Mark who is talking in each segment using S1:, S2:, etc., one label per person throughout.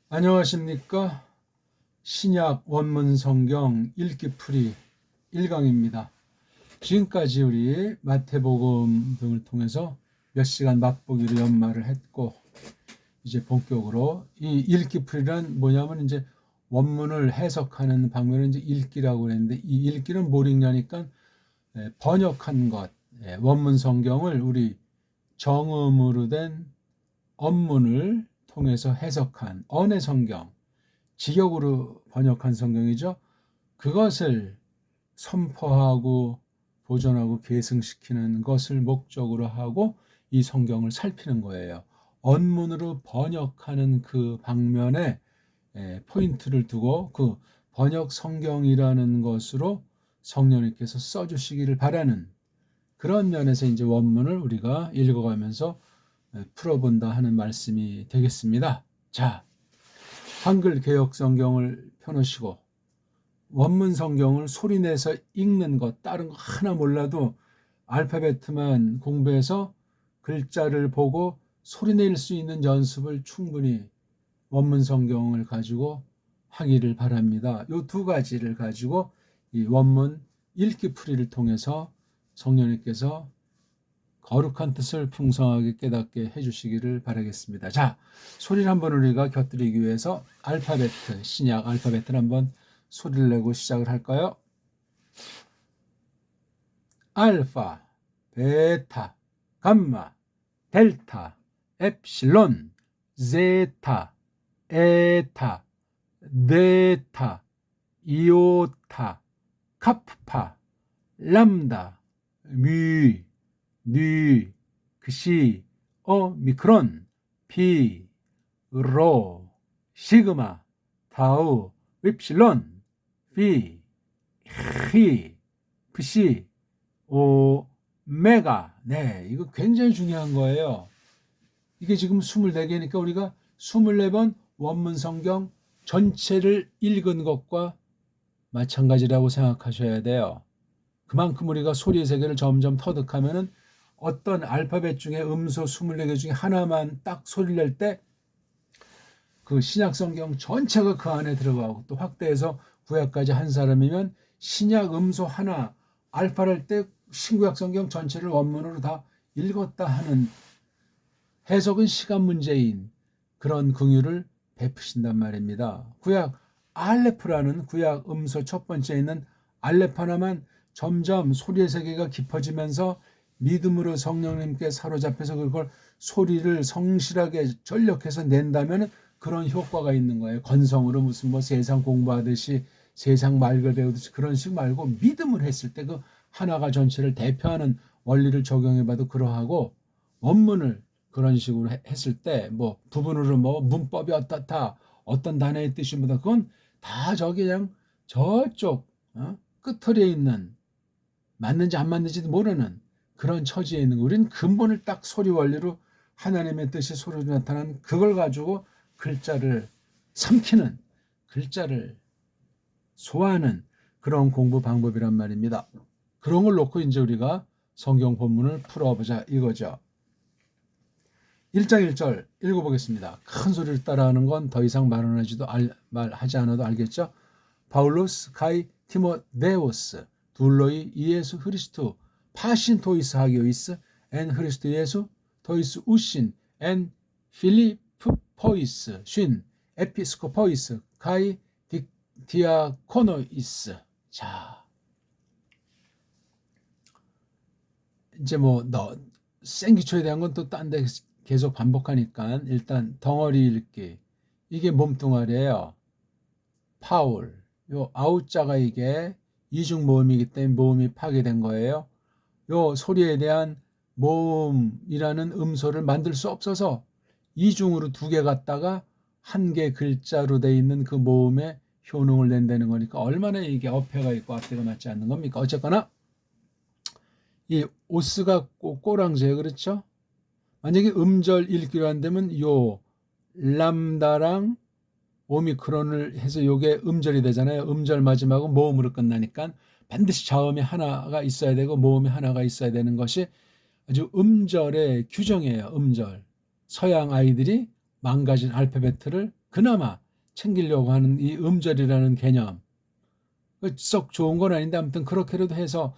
S1: 안녕하십니까? 신약 원문 성경 읽기 풀이 1강입니다. 지금까지 우리 마태복음 등을 통해서 몇 시간 맛보기로 연말을 했고, 이제 본격으로 이 읽기 풀이란 뭐냐면 이제 원문을 해석하는 방면을 이제 읽기라고 했는데, 이 읽기는 뭘 읽냐니까 번역한 것, 원문 성경을 우리 정음으로 된 언문을 통해서 해석한 언의 성경, 직역으로 번역한 성경이죠. 그것을 선포하고 보존하고 계승시키는 것을 목적으로 하고 이 성경을 살피는 거예요. 언문으로 번역하는 그 방면에 포인트를 두고 그 번역 성경이라는 것으로 성령님께서 써주시기를 바라는 그런 면에서 이제 원문을 우리가 읽어가면서 풀어본다 하는 말씀이 되겠습니다. 자, 한글 개역 성경을 펴놓으시고 원문 성경을 소리내서 읽는 것, 다른 거 하나 몰라도 알파벳만 공부해서 글자를 보고 소리낼 수 있는 연습을 충분히 원문 성경을 가지고 하기를 바랍니다. 이 두 가지를 가지고 이 원문 읽기 풀이를 통해서 성령님께서 거룩한 뜻을 풍성하게 깨닫게 해주시기를 바라겠습니다. 자, 소리를 한번 우리가 곁들이기 위해서 알파벳, 신약 알파벳을 한번 소리를 내고 시작을 할까요? 알파, 베타, 감마, 델타, 엡실론, 제타, 에타, 베타, 이오타, 카프파, 람다, 뮤, 뉘, 그시, 오미크론, 피, 로, 시그마, 타우, 윕실론, 피, 히, p시, 오메가. 네, 이거 굉장히 중요한 거예요. 이게 지금 24개니까 우리가 24번 원문 성경 전체를 읽은 것과 마찬가지라고 생각하셔야 돼요. 그만큼 우리가 소리의 세계를 점점 터득하면은 어떤 알파벳 중에 음소 24개 중에 하나만 딱 소리를 낼 때 그 신약 성경 전체가 그 안에 들어가고, 또 확대해서 구약까지 한 사람이면 신약 음소 하나 알파를 할 때 신구약 성경 전체를 원문으로 다 읽었다 하는, 해석은 시간 문제인 그런 긍휼을 베푸신단 말입니다. 구약 알레프라는 구약 음소 첫 번째에 있는 알레프 하나만 점점 소리의 세계가 깊어지면서 믿음으로 성령님께 사로잡혀서 그걸 소리를 성실하게 전력해서 낸다면 그런 효과가 있는 거예요. 건성으로 무슨 뭐 세상 공부하듯이 세상 말글 배우듯이 그런 식 말고, 믿음을 했을 때 그 하나가 전체를 대표하는 원리를 적용해봐도 그러하고, 원문을 그런 식으로 했을 때 뭐 부분으로 뭐 문법이 어떻다, 어떤 단어의 뜻이 뭐다, 그건 다 저기 그냥 저쪽 끝털이에 있는, 맞는지 안 맞는지도 모르는 그런 처지에 있는 거. 우리는 근본을 딱 소리 원리로 하나님의 뜻이 소리로 나타난 그걸 가지고 글자를 삼키는, 글자를 소화하는 그런 공부 방법이란 말입니다. 그런 걸 놓고 이제 우리가 성경 본문을 풀어보자 이거죠. 1장 1절 읽어보겠습니다. 큰 소리를 따라하는 건 더 이상 말하지 않아도 알겠죠? 바울로스 카이 티모데오스 둘로이 이예수 흐리스투 파신 토이스 하기오이스 엔 흐리스투 예수 토이스 우신 엔 필리프포이스 쉰 에피스코포이스 카이 디아코노이스. 자, 이제 뭐 생기초에 대한 건 또 딴 데 계속 반복하니까 일단 덩어리 읽기, 이게 몸뚱아리예요. 파울, 요 아웃자가 이게 이중 모음이기 때문에 모음이 파괴된 거예요. 요 소리에 대한 모음이라는 음소를 만들 수 없어서 이중으로 두 개 갖다가 한 개 글자로 돼 있는 그 모음의 효능을 낸다는 거니까 얼마나 이게 어폐가 있고 앞뒤가 맞지 않는 겁니까? 어쨌거나 이 오스가 꼬랑지예요. 그렇죠? 만약에 음절 읽기로 한다면 요 람다랑 오미크론을 해서 요게 음절이 되잖아요. 음절 마지막은 모음으로 끝나니까 반드시 자음이 하나가 있어야 되고 모음이 하나가 있어야 되는 것이 아주 음절의 규정이에요. 음절. 서양 아이들이 망가진 알파벳을 그나마 챙기려고 하는 이 음절이라는 개념, 썩 좋은 건 아닌데 아무튼 그렇게라도 해서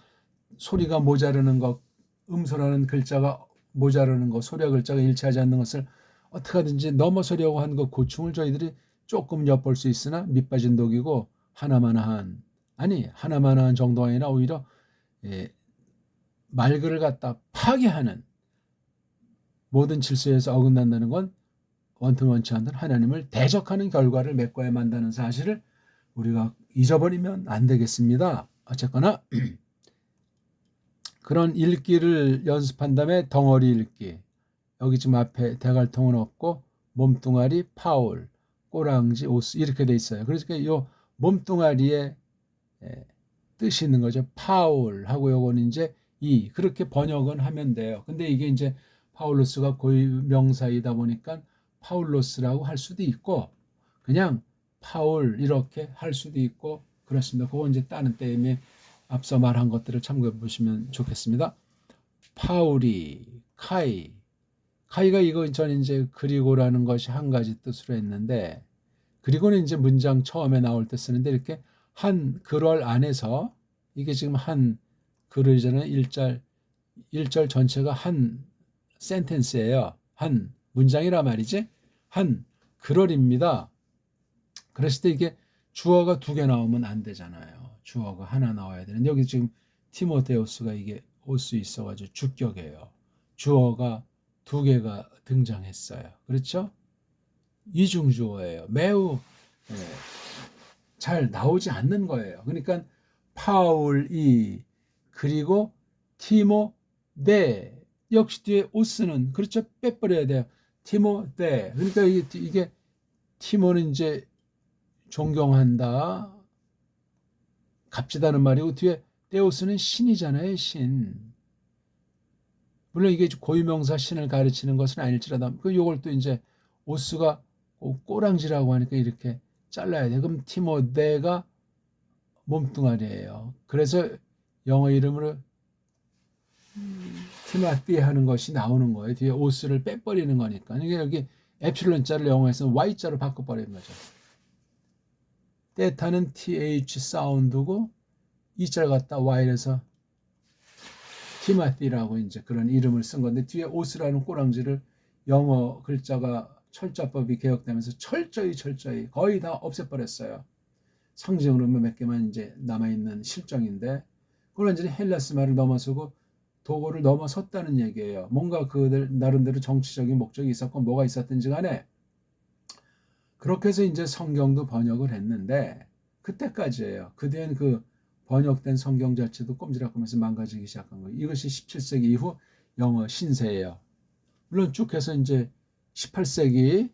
S1: 소리가 모자르는 것, 음소라는 글자가 모자르는 것, 소리와 글자가 일치하지 않는 것을 어떻게 하든지 넘어서려고 하는 것, 고충을 저희들이 조금 엿볼 수 있으나 밑빠진 독이고 하나마나한, 아니 하나마나한 정도가 아니라 오히려 말글을 갖다 파괴하는, 모든 질서에서 어긋난다는 건 원튼 원치 않는 하나님을 대적하는 결과를 맺어야 만다는 사실을 우리가 잊어버리면 안 되겠습니다. 어쨌거나 그런 읽기를 연습한 다음에 덩어리 읽기, 여기 지금 앞에 대갈통은 없고 몸뚱아리, 파울, 꼬랑지, 오스 이렇게 돼 있어요. 그러니까 이 몸뚱아리에 뜻이 있는 거죠. 파울하고 요거는 이제 그렇게 번역은 하면 돼요. 근데 이게 이제 파울로스가 고유 명사이다 보니까 파울로스라고 할 수도 있고 그냥 파울 이렇게 할 수도 있고 그렇습니다. 그건 이제 다른 때문에 앞서 말한 것들을 참고해 보시면 좋겠습니다. 파울이, 카이가 이거 전 이제 그리고라는 것이 한 가지 뜻으로 했는데, 그리고는 이제 문장 처음에 나올 때 쓰는데 이렇게 한 글월 안에서, 이게 지금 한 글이잖아요. 1절 전체가 한 센텐스예요. 한 문장이라 말이지. 한 글월입니다. 그랬을 때 이게 주어가 2개 나오면 안 되잖아요. 주어가 하나 나와야 되는데 여기 지금 티모테우스가 이게 올 수 있어가지고 주격이에요. 주어가 2개가 등장했어요. 그렇죠? 이중주어예요. 매우 잘 나오지 않는 거예요. 그러니까 파울이, 그리고 티모데, 역시 뒤에 오스는 그렇죠? 빼버려야 돼요. 티모데. 그러니까 이게 티모는 이제 존경한다, 값지다는 말이고 뒤에 데우스는 신이잖아요. 신. 물론 이게 고유명사 신을 가르치는 것은 아닐지라도 요걸 또 이제 오스가 꼬랑지라고 하니까 이렇게 잘라야 돼. 그럼 티모데가 몸뚱아리예요. 그래서 영어 이름으로 티마티 하는 것이 나오는 거예요. 뒤에 오스를 빼버리는 거니까. 이게 여기 에필론자를 영어에서는 Y자로 바꿔버리는 거죠. 테타는 TH 사운드고 이자를 갖다 Y에서 티마티라고 이제 그런 이름을 쓴 건데, 뒤에 오스라는 꼬랑지를 영어 글자가 철자법이 개혁되면서 철저히 거의 다 없애버렸어요. 상징으로 몇 개만 이제 남아있는 실정인데, 그건 완전히 헬라스 말을 넘어서고 도고를 넘어섰다는 얘기예요. 뭔가 그들 나름대로 정치적인 목적이 있었고 뭐가 있었든지 간에 그렇게 해서 이제 성경도 번역을 했는데, 그때까지예요. 그 뒤엔 그 번역된 성경 자체도 꼼지락하면서 망가지기 시작한 거예요. 이것이 17세기 이후 영어 신세예요. 물론 쭉 해서 이제 18세기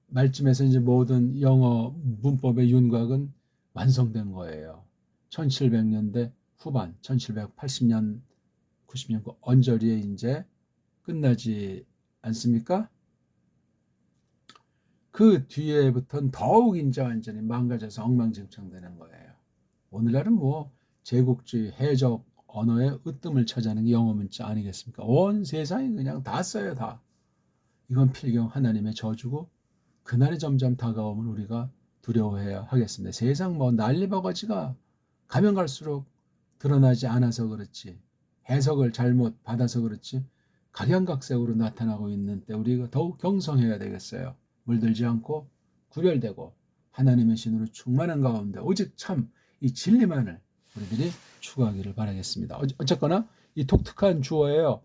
S1: 말쯤에서 이제 모든 영어 문법의 윤곽은 완성된 거예요. 1700년대 후반, 1780년, 90년 그 언저리에 이제 끝나지 않습니까? 그 뒤에부터는 더욱 이제 완전히 망가져서 엉망진창되는 거예요. 오늘날은 뭐 제국주의 해적 언어의 으뜸을 차지하는 게 영어 문자 아니겠습니까? 온 세상이 그냥 다 써요, 다. 이건 필경 하나님의 저주고 그날이 점점 다가오면 우리가 두려워해야 하겠습니다. 세상 뭐 난리바가지가 가면 갈수록 드러나지 않아서 그렇지, 해석을 잘못 받아서 그렇지 각양각색으로 나타나고 있는 때 우리가 더욱 경성해야 되겠어요. 물들지 않고 구별되고 하나님의 신으로 충만한 가운데 오직 참 이 진리만을 우리들이 추구하기를 바라겠습니다. 어쨌거나 이 독특한 주어예요.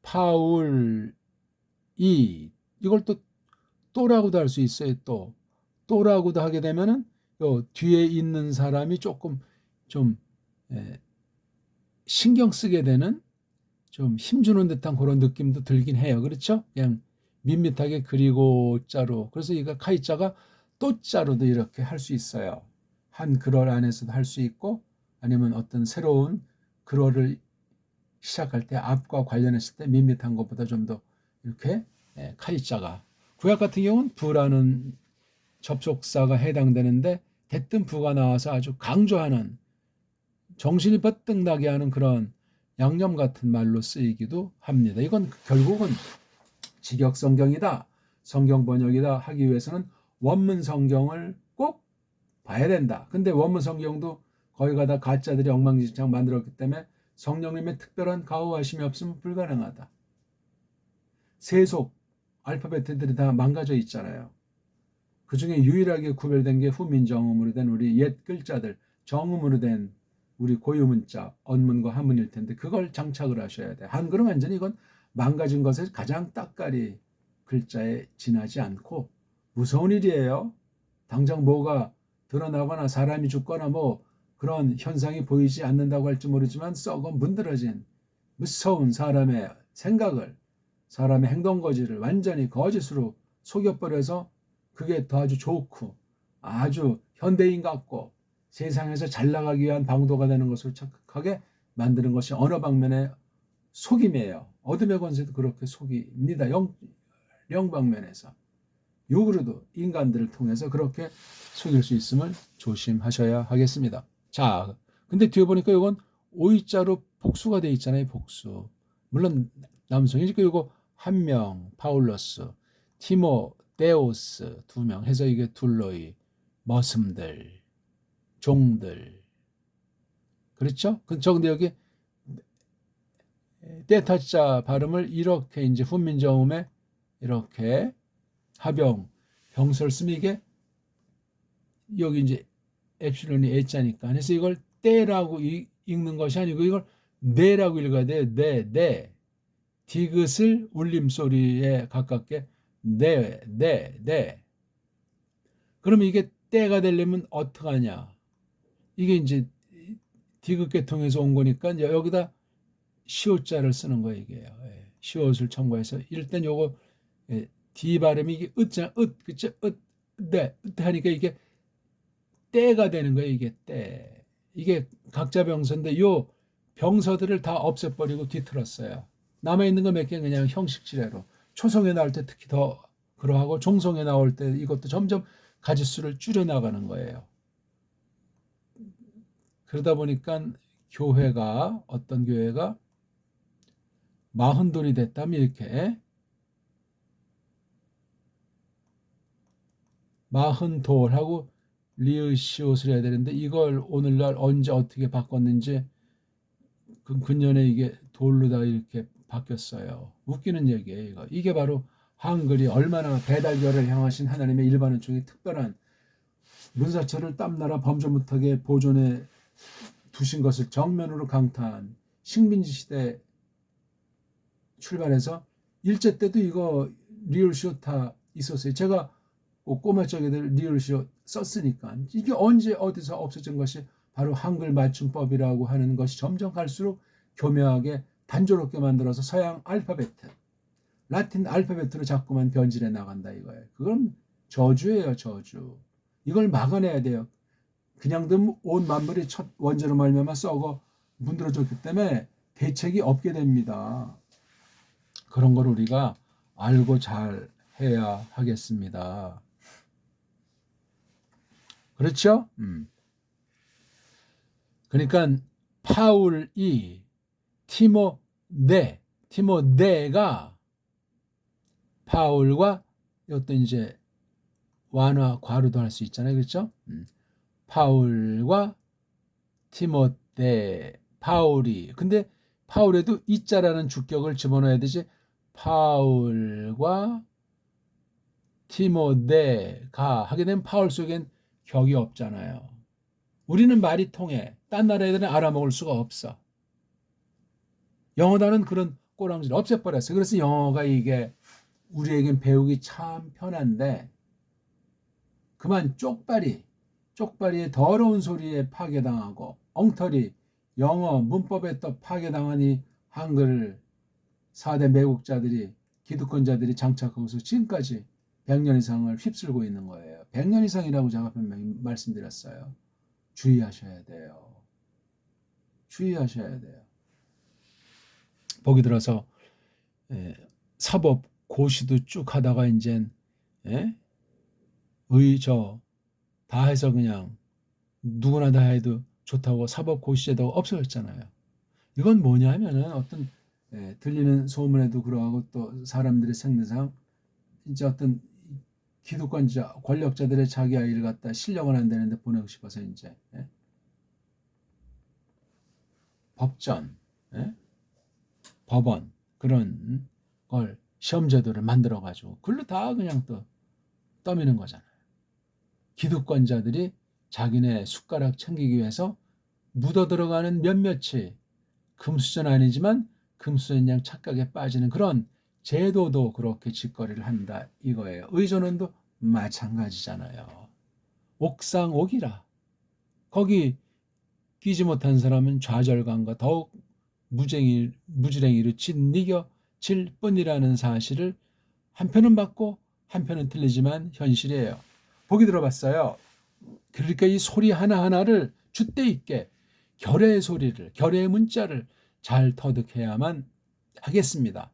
S1: 파울, 이걸 또라고도 할 수 있어요. 또라고도 하게 되면은 요 뒤에 있는 사람이 조금 좀 신경 쓰게 되는, 좀 힘주는 듯한 그런 느낌도 들긴 해요. 그렇죠? 그냥 밋밋하게 그리고 자로. 그래서 이거 카이자가 또 자로도 이렇게 할 수 있어요. 한 글월 안에서도 할 수 있고, 아니면 어떤 새로운 글월을 시작할 때 앞과 관련했을 때 밋밋한 것보다 좀 더 이렇게 카이자가, 구약 같은 경우는 부라는 접속사가 해당되는데 대뜸 부가 나와서 아주 강조하는, 정신이 버뜩 나게 하는 그런 양념 같은 말로 쓰이기도 합니다. 이건 결국은 직역 성경이다, 성경 번역이다 하기 위해서는 원문 성경을 꼭 봐야 된다. 근데 원문 성경도 거기 가다 가짜들이 엉망진창 만들었기 때문에 성령님의 특별한 가호하심이 없으면 불가능하다. 세속 알파벳들이 다 망가져 있잖아요. 그 중에 유일하게 구별된 게 후민정음으로 된 우리 옛 글자들, 정음으로 된 우리 고유문자, 언문과 한문일 텐데 그걸 장착을 하셔야 돼. 한글은 완전히 이건 망가진 것에 가장 따까리 글자에 지나지 않고 무서운 일이에요. 당장 뭐가 드러나거나 사람이 죽거나 뭐 그런 현상이 보이지 않는다고 할지 모르지만 썩어 문드러진 무서운 사람의 생각을, 사람의 행동거지를 완전히 거짓으로 속여버려서 그게 더 아주 좋고 아주 현대인 같고 세상에서 잘 나가기 위한 방도가 되는 것으로 착각하게 만드는 것이 어느 방면의 속임이에요. 어둠의 권세도 그렇게 속입니다. 영방면에서 육으로도 인간들을 통해서 그렇게 속일 수 있음을 조심하셔야 하겠습니다. 자, 근데 뒤에 보니까 이건 오이자로 복수가 돼 있잖아요. 복수. 물론 남성이니까 이거 한 명, 파울러스, 티모데오스 2명 해서 이게 둘러이, 머슴들, 종들. 그렇죠? 근데 여기 떼타자 발음을 이렇게 이제 훈민정음에 이렇게 하병, 병설 쓰면 이게 여기 이제 엡실론이 애자니까. 그래서 이걸 떼라고 읽는 것이 아니고 이걸 네라고 읽어야 돼요. 네. 디귿을 울림소리에 가깝게 네. 그러면 이게 때가 되려면 어떡하냐. 이게 이제 디귿계통에서 온 거니까 여기다 시옷자를 쓰는 거예요. 이게요. 시옷을 첨가해서 일단 요거 D 발음이 이게 으잖아. 그쵸? 네. 하니까 이게 때가 되는 거예요. 이게 때. 이게 각자 병서인데 요 병서들을 다 없애버리고 뒤틀었어요. 남아있는 거 몇 개 그냥 형식지례로. 초성에 나올 때 특히 더 그러하고 종성에 나올 때 이것도 점점 가지수를 줄여나가는 거예요. 그러다 보니까 교회가 어떤 교회가 40돌이 됐다면 이렇게 40돌하고 리으시옷을 해야 되는데 이걸 오늘날 언제 어떻게 바꿨는지 그 근년에 이게 돌로 다 이렇게 바뀌었어요. 웃기는 얘기예요. 이거. 이게 바로 한글이 얼마나 배달결을 향하신 하나님의 일반 은총이 특별한 문사처를 땀나라 범죄 못하게 보존해 두신 것을 정면으로 강타한 식민지 시대 출발해서 일제 때도 이거 리을시옷 다 있었어요. 제가 꼬마 쪽에들 리을시옷 썼으니까 이게 언제 어디서 없어진 것이 바로 한글 맞춤법이라고 하는 것이 점점 갈수록 교묘하게 단조롭게 만들어서 서양 알파벳, 라틴 알파벳으로 자꾸만 변질해 나간다 이거예요. 그건 저주예요, 저주. 이걸 막아내야 돼요. 그냥 둔 온 만물이 첫 원죄로 말미암아 썩어 문드러졌기 때문에 대책이 없게 됩니다. 그런 걸 우리가 알고 잘 해야 하겠습니다. 그렇죠? 그러니까 파울이 티모데가 파울과 어떤 이제 완화 과로도 할 수 있잖아요. 그렇죠? 파울과 파울이. 근데 파울에도 이자라는 주격을 집어넣어야 되지. 파울과 티모데가 하게 되면 파울 속엔 격이 없잖아요. 우리는 말이 통해. 딴 나라 애들은 알아먹을 수가 없어. 영어 단어는 그런 꼬랑지를 없애버렸어요. 그래서 영어가 이게 우리에겐 배우기 참 편한데 그만 쪽발이의 더러운 소리에 파괴당하고 엉터리 영어 문법에 또 파괴당하니 한글 4대 매국자들이 기득권자들이 장착하고서 지금까지 100년 이상을 휩쓸고 있는 거예요. 100년 이상이라고 제가 분명히 말씀드렸어요. 주의하셔야 돼요. 주의하셔야 돼요. 보기 들어서 사법 고시도 쭉 하다가 이젠 다 해서 그냥 누구나 다 해도 좋다고 사법 고시제도가 없어졌잖아요. 이건 뭐냐면은 어떤 들리는 소문에도 그러하고 또 사람들의 생리상 이제 어떤 기득권자 권력자들의 자기 아이를 갖다 실력은 안 되는데 보내고 싶어서 이제 법전, 법원 그런 걸 시험 제도를 만들어 가지고 그걸로 다 그냥 또 떠미는 거잖아요. 기득권자들이 자기네 숟가락 챙기기 위해서 묻어 들어가는 몇몇이 금수저 아니지만 금수저인 양 착각에 빠지는 그런 제도도 그렇게 짓거리를 한다 이거예요. 의존원도 마찬가지잖아요. 옥상옥이라. 거기 끼지 못한 사람은 좌절감과 더욱 무지랭이로 짓이겨 질 뿐이라는 사실을 한편은 맞고 한편은 틀리지만 현실이에요. 보기 들어봤어요. 그러니까 이 소리 하나하나를 줏대 있게 결의 소리를, 결의 문자를 잘 터득해야만 하겠습니다.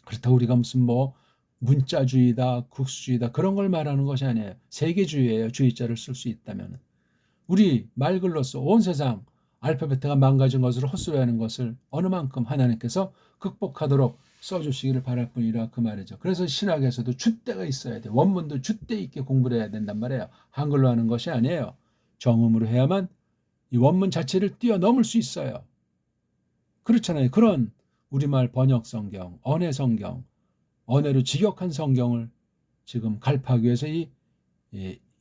S1: 그렇다고 우리가 무슨 뭐 문자주의다, 국수주의다 그런 걸 말하는 것이 아니에요. 세계주의예요. 주의자를 쓸 수 있다면. 우리 말글로서 온 세상 알파벳가 망가진 것을 헛소리하는 것을 어느 만큼 하나님께서 극복하도록 써주시기를 바랄 뿐이라 그 말이죠. 그래서 신학에서도 줏대가 있어야 돼. 원문도 줏대 있게 공부를 해야 된단 말이에요. 한글로 하는 것이 아니에요. 정음으로 해야만 이 원문 자체를 뛰어넘을 수 있어요. 그렇잖아요. 그런 우리말 번역 성경, 언해 성경, 언해로 직역한 성경을 지금 갈파하기 위해서 이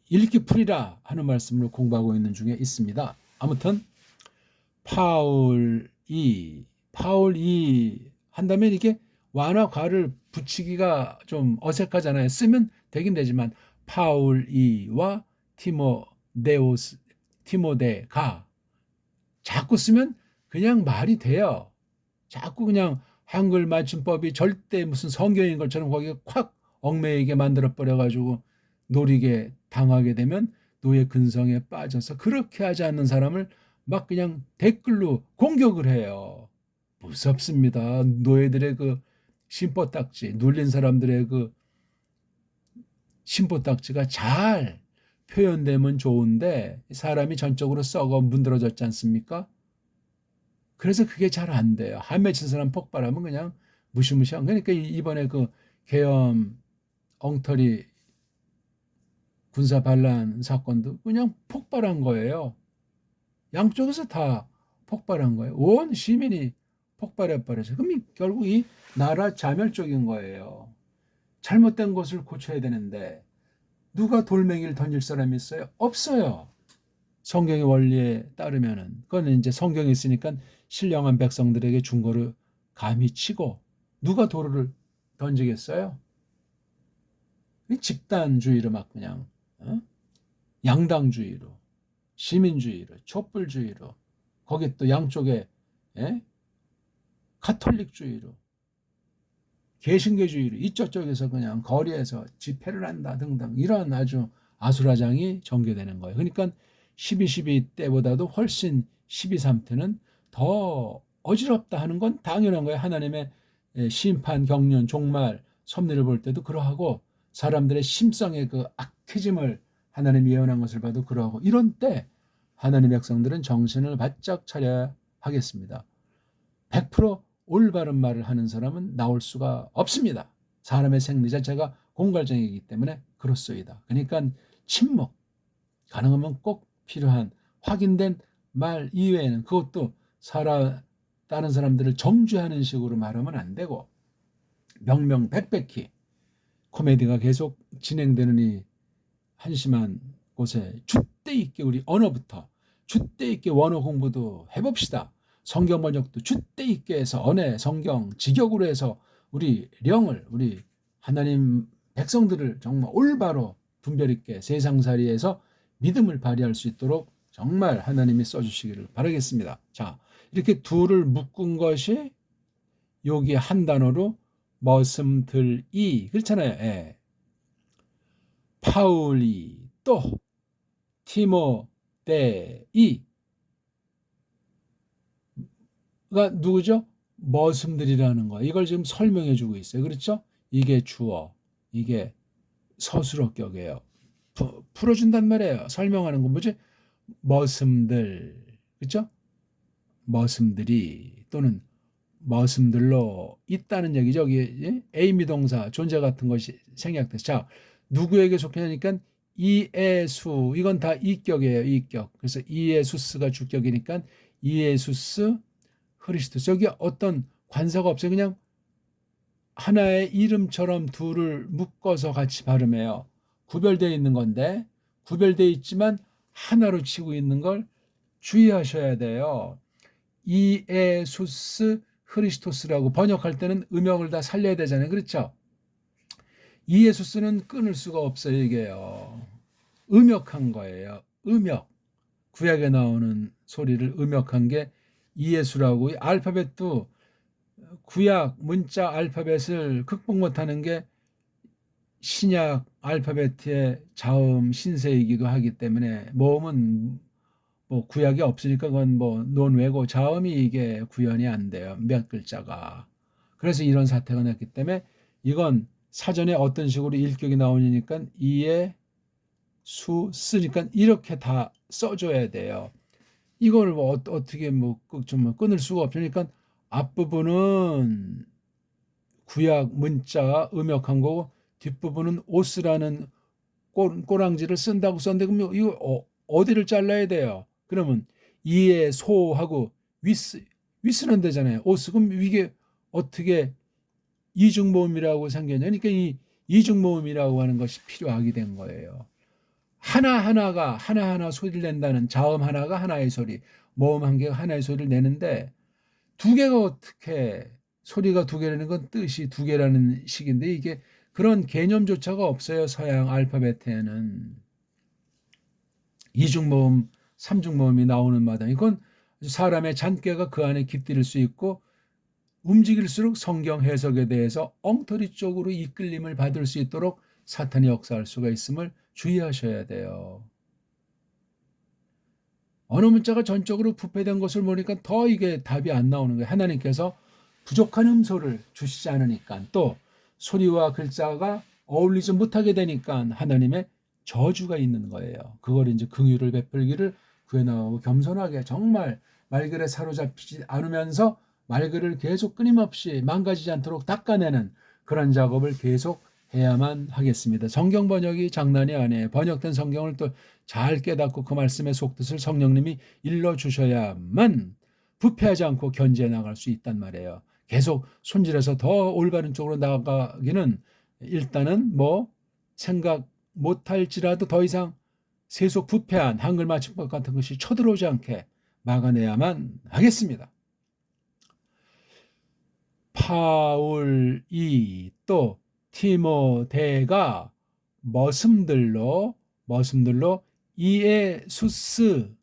S1: 읽기 풀이라 하는 말씀을 공부하고 있는 중에 있습니다. 아무튼 파울이 한다면 이게 완화 과를 붙이기가 좀 어색하잖아요. 쓰면 되긴 되지만 파울이와 티모데가 자꾸 쓰면 그냥 말이 돼요. 자꾸 그냥 한글 맞춤법이 절대 무슨 성경인 것처럼 거기에 콱 얽매이게 만들어 버려가지고 노리게 당하게 되면 노예 근성에 빠져서 그렇게 하지 않는 사람을 막 그냥 댓글로 공격을 해요. 무섭습니다. 노예들의 그 심보딱지, 눌린 사람들의 그 심보딱지가 잘 표현되면 좋은데 사람이 전적으로 썩어 문드러졌지 않습니까? 그래서 그게 잘 안 돼요. 한 맺힌 사람 폭발하면 그냥 무시무시한. 그러니까 이번에 그 계엄 엉터리 군사 반란 사건도 그냥 폭발한 거예요. 양쪽에서 다 폭발한 거예요. 온 시민이 폭발해 버려서. 그럼 결국 이 나라 자멸적인 거예요. 잘못된 것을 고쳐야 되는데 누가 돌멩이를 던질 사람이 있어요? 없어요. 성경의 원리에 따르면은 그건 이제 성경이 있으니까 신령한 백성들에게 준 거를 감히 치고 누가 돌을 던지겠어요? 집단주의로 막 그냥 양당주의로 시민주의로 촛불주의로 거기 또 양쪽에 가톨릭주의로 개신교주의로 이쪽에서 그냥 거리에서 집회를 한다 등등 이런 아주 아수라장이 전개되는 거예요. 그러니까 12.12 때보다도 훨씬 12.3 때는 더 어지럽다 하는 건 당연한 거예요. 하나님의 심판, 경륜, 종말, 섭리를 볼 때도 그러하고 사람들의 심성의 그 악해짐을 하나님이 예언한 것을 봐도 그러하고 이런 때 하나님의 백성들은 정신을 바짝 차려야 하겠습니다. 100% 올바른 말을 하는 사람은 나올 수가 없습니다. 사람의 생리 자체가 공갈증이기 때문에 그렇소이다. 그러니까 침묵, 가능하면 꼭 필요한 확인된 말 이외에는 그것도 다른 사람들을 정죄하는 식으로 말하면 안 되고 명명백백히 코미디가 계속 진행되는 이 한심한 곳에 줏대 있게 우리 언어부터 줏대 있게 원어 공부도 해봅시다. 성경 번역도 줏대 있게 해서 언어 성경 직역으로 해서 우리 하나님 백성들을 정말 올바로 분별 있게 세상살이에서 믿음을 발휘할 수 있도록 정말 하나님이 써주시기를 바라겠습니다. 자, 이렇게 둘을 묶은 것이 여기 한 단어로 머슴들이 그렇잖아요. 예. 파울이 또 티모데이가 누구죠? 머슴들이라는 거. 이걸 지금 설명해 주고 있어요. 그렇죠? 이게 주어, 이게 서술어격이에요. 풀어준단 말이에요. 설명하는 건 뭐지? 머슴들, 그렇죠? 머슴들이 또는 머슴들로 있다는 얘기죠. 여기 에이미 동사 존재 같은 것이 생략돼서 자 누구에게 속하냐니까 이에수, 이건 다 이격이에요. 이격. 그래서 이에수스가 주격이니까 이에수스 크리스토스. 여기 어떤 관사가 없어요. 그냥 하나의 이름처럼 둘을 묶어서 같이 발음해요. 구별되어 있는 건데 구별되어 있지만 하나로 치고 있는 걸 주의하셔야 돼요. 이에수스 크리스토스라고 번역할 때는 음역을 다 살려야 되잖아요. 그렇죠? 이에수스는 끊을 수가 없어요. 이게요. 음역한 거예요. 음역. 구약에 나오는 소리를 음역한 게 이예수라고. 알파벳도 구약 문자 알파벳을 극복 못하는 게 신약 알파벳의 자음 신세이기도 하기 때문에 모음은 뭐 구약이 없으니까 그건 뭐 논외고 자음이 이게 구현이 안 돼요. 몇 글자가. 그래서 이런 사태가 났기 때문에 이건 사전에 어떤 식으로 일격이 나오니까 이에 수 쓰니까 이렇게 다 써줘야 돼요. 이걸 뭐 어떻게 뭐 좀 끊을 수가 없으니까 앞부분은 구약 문자 음역한 거고 뒷부분은 오스라는 꼬랑지를 쓴다고 썼는데 그럼 이거 어디를 잘라야 돼요? 그러면 이에 소하고 위스는 되잖아요. 오스. 그럼 이게 어떻게 이중모음이라고 생겼냐? 그러니까 이 이중모음이라고 하는 것이 필요하게 된 거예요. 하나하나 소리를 낸다는 자음 하나가 하나의 소리, 모음 한 개가 하나의 소리를 내는데 두 개가 어떻게 소리가 두 개라는 건 뜻이 두 개라는 식인데 이게 그런 개념조차가 없어요. 서양 알파벳에는 이중모음, 삼중모음이 나오는 마당 이건 사람의 잔꾀가 그 안에 깃들일 수 있고 움직일수록 성경 해석에 대해서 엉터리 쪽으로 이끌림을 받을 수 있도록 사탄이 역사할 수가 있음을 주의하셔야 돼요. 언어 문자가 전적으로 부패된 것을 보니까 더 이게 답이 안 나오는 거예요. 하나님께서 부족한 음소를 주시지 않으니까 또 소리와 글자가 어울리지 못하게 되니까 하나님의 저주가 있는 거예요. 그걸 이제 긍휼을 베풀기를 구해나가고 겸손하게 정말 말글에 사로잡히지 않으면서 말글을 계속 끊임없이 망가지지 않도록 닦아내는 그런 작업을 계속 해야만 하겠습니다. 성경 번역이 장난이 아니에요. 번역된 성경을 또 잘 깨닫고 그 말씀의 속뜻을 성령님이 일러주셔야만 부패하지 않고 견지해 나갈 수 있단 말이에요. 계속 손질해서 더 올바른 쪽으로 나아가기는 일단은 뭐 생각 못할지라도 더 이상 세속 부패한 한글 맞춤법 같은 것이 쳐들어오지 않게 막아내야만 하겠습니다. 파울이 또 티모데가 머슴들로 이에수스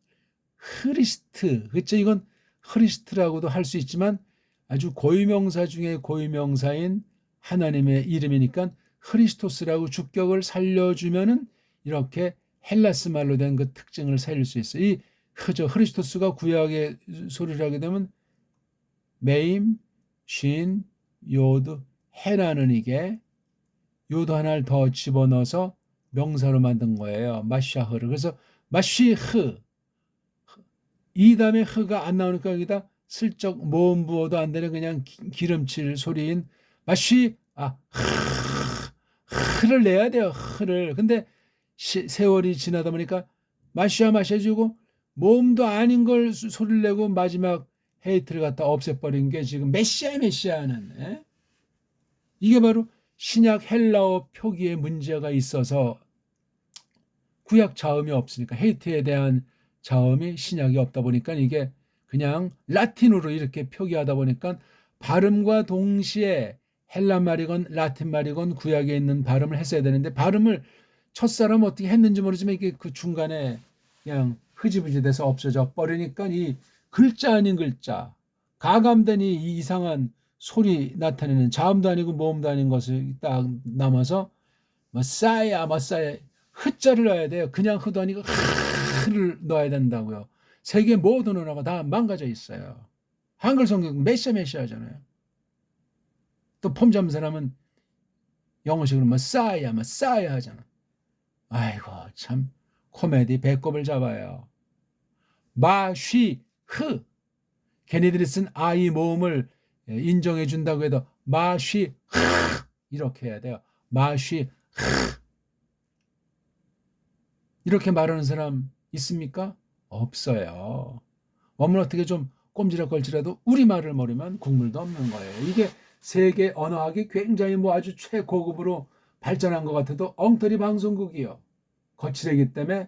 S1: 크리스트, 그렇죠? 이건 크리스트라고도 할 수 있지만 아주 고유명사 중에 고유명사인 하나님의 이름이니까 크리스토스라고 주격을 살려주면은 이렇게 헬라스 말로 된 그 특징을 살릴 수 있어요. 이 크리스토스가 구약의 소리를 하게 되면 메임, 쉰, 요드, 해라는 이게 요드 하나를 더 집어넣어서 명사로 만든 거예요. 마샤흐를. 그래서 마쉬흐 이 다음에 흐가 안 나오니까 여기다 슬쩍 모음 부어도 안 되는 그냥 기름칠 소리인 흐를 내야 돼요. 흐를. 근데 세월이 지나다 보니까 마셔주고 모음도 아닌 걸 소리를 내고 마지막 헤이트를 갖다 없애버린 게 지금 메시아는 예? 이게 바로 신약 헬라어 표기에 문제가 있어서 구약 자음이 없으니까 헤이트에 대한 자음이 신약이 없다 보니까 이게 그냥 라틴으로 이렇게 표기하다 보니까 발음과 동시에 헬라 말이건 라틴 말이건 구약에 있는 발음을 했어야 되는데 발음을 첫사람 어떻게 했는지 모르지만 이게 그 중간에 그냥 흐지부지 돼서 없어져 버리니까 이 글자 아닌 글자 가감된 이 이상한 소리 나타내는 자음도 아니고 모음도 아닌 것이 딱 남아서 머싸야 흐자를 넣어야 돼요. 그냥 흐도 아니고 흐를 넣어야 된다고요. 세계 모든 언어가 다 망가져 있어요. 한글 성경 메시아잖아요. 또 폼 잡는 사람은 영어식으로 머싸야 하잖아. 아이고 참 코미디 배꼽을 잡아요. 마쉬 흐 걔네들이 쓴 아이 모음을 인정해 준다고 해도 마쉬 흐 이렇게 해야 돼요. 마쉬 흐 이렇게 말하는 사람 있습니까? 없어요. 원문 어떻게 좀 꼼지락걸지라도 우리말을 모르면 국물도 없는 거예요. 이게 세계 언어학이 굉장히 뭐 아주 최고급으로 발전한 것 같아도 엉터리 방송국이요. 거칠기 때문에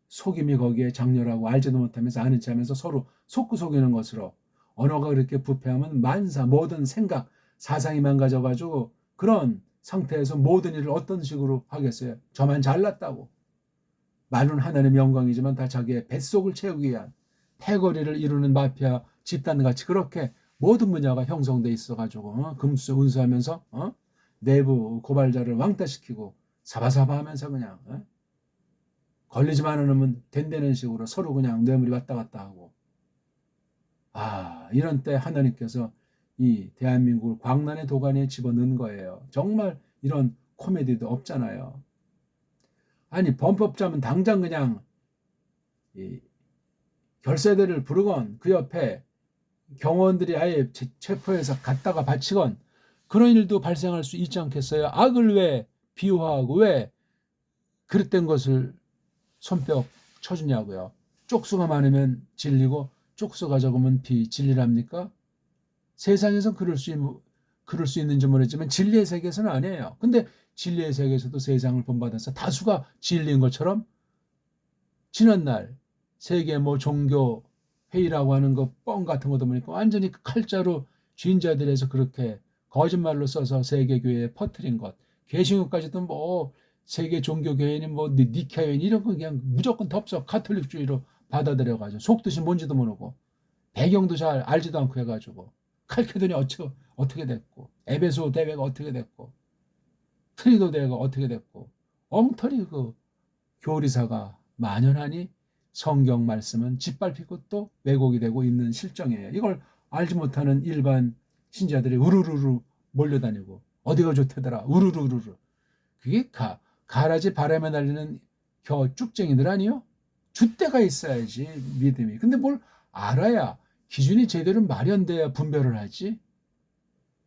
S1: 속임이 거기에 장렬하고 알지도 못하면서 아는 체하면서 서로 속고 속이는 것으로 언어가 그렇게 부패하면 만사 모든 생각 사상이 망가져가지고 그런 상태에서 모든 일을 어떤 식으로 하겠어요. 저만 잘났다고. 말은 하나님의 영광이지만 다 자기의 뱃속을 채우기 위한 패거리를 이루는 마피아 집단같이 그렇게 모든 분야가 형성돼 있어가지고 금수 운수하면서 내부 고발자를 왕따시키고 사바사바하면서 그냥 걸리지만 않으면 된다는 식으로 서로 그냥 뇌물이 왔다 갔다 하고 이런 때 하나님께서 이 대한민국을 광란의 도가니에 집어넣은 거예요. 정말 이런 코미디도 없잖아요. 아니 범법자면 당장 그냥 이 결세대를 부르건 그 옆에 경호원들이 아예 체포해서 갖다가 바치건 그런 일도 발생할 수 있지 않겠어요? 악을 왜 비호하고 왜 그릇된 것을 손뼉 쳐주냐고요. 쪽수가 많으면 진리고 쪽수가 적으면 비진리랍니까? 세상에서 그럴 수 있는지 모르지만 진리의 세계에서는 아니에요. 근데 진리의 세계에서도 세상을 본받아서 다수가 진리인 것처럼 지난날 세계 뭐 종교 회의라고 하는 거 뻥 같은 것도 보니까 완전히 칼자루 주인자들에서 그렇게 거짓말로 써서 세계교회에 퍼뜨린 것. 개신교까지도 뭐 세계 종교교회니 뭐 니케교회니 이런 거 그냥 무조건 덥석 카톨릭주의로 받아들여가지고 속뜻이 뭔지도 모르고 배경도 잘 알지도 않고 해가지고 칼케도니 어떻게 됐고 에베소 대회가 어떻게 됐고 트리도 대회가 어떻게 됐고 엉터리 그 교리사가 만연하니 성경 말씀은 짓밟히고 또 왜곡이 되고 있는 실정이에요. 이걸 알지 못하는 일반 신자들이 우르르르 몰려다니고 어디가 좋대더라 우르르르르 그게 가라지 바람에 날리는 쭉쟁이들 아니요? 줏대가 있어야지 믿음이. 근데 뭘 알아야 기준이 제대로 마련돼야 분별을 하지.